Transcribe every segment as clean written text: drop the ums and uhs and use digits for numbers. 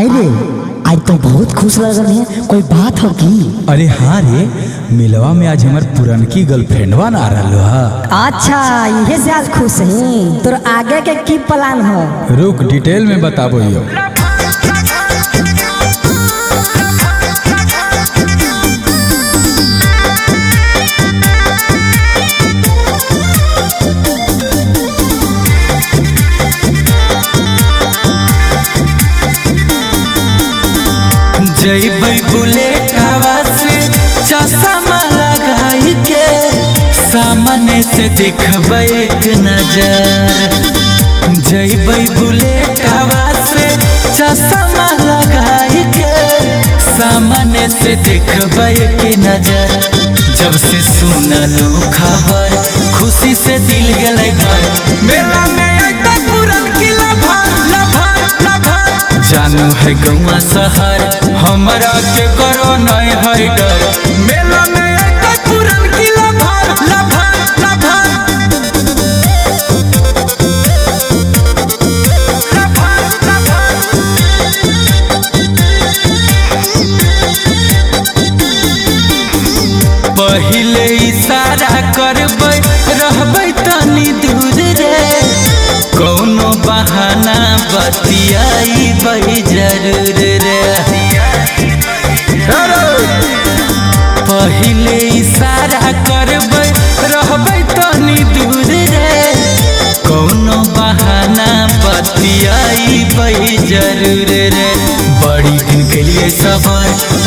काहे रे आज तो बहुत खुश लग रहे हैं, कोई बात हो की? अरे हाँ रे, मिलवा में आज हमार पुरनकी गर्लफ्रेंडवा ना आ रहा है। अच्छा ये से आज खुश है, तो आगे के की प्लान हो? रुक डिटेल में बताबो यो। जैबै बुलेटवा से चश्मा लगाई के सामने से देखबै एक नजर। जैबै बुलेटवा से चश्मा लगाई के सामने से देखबै एक नजर। जब से सुनलू खबर खुशी से दिल गलै भर। मेला में जानू है गौवा शहर हमरा के करो नहीं है डर। मेला में पुरन की लभर लभर लभर पहिले इशारा करबै रहबै तनी दूर रे। कौनो बहाना बतियाई जरूर रे। पहिले इशारा करबै रहबै तनी दूर रे। कौनो बहाना बतियाई जरूर रे। बड़ी दिन के लिए सबर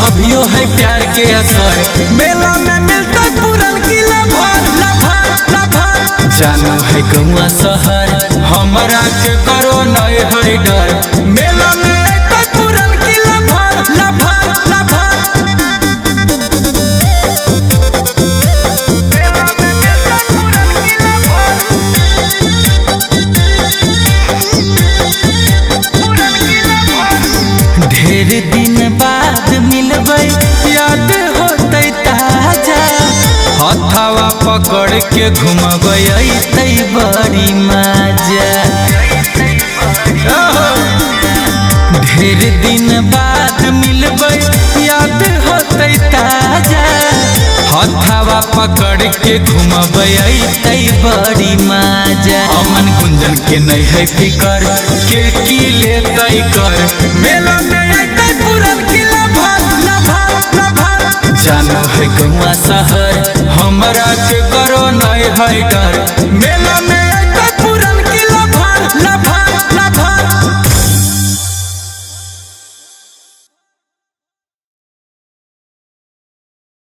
अभियो है प्यार के असर। मेला में मिलता पुरन की लभर लभर लभर। जानू है गौवा शहर हमरा के करो नहीं है डर। मेला में पुरन की लभर लभर लभर। ढेर दिन बाद मिलबै याद होतै ताजा। हथवा पकड़ के घुमबै अइतै बड़ी मजा। ढेर दिन बाद मिलबै याद होतै ताजा। हथवा पकड़ के घुमबै अइतै बड़ी मजा। अमन गुंजन के नहीं है फिकर के की लेतै कर। मेला में अइतै पुरन की लभर लभर लभर। जानू है गौवा शहर हमरा के करो नहीं है डर। मेला में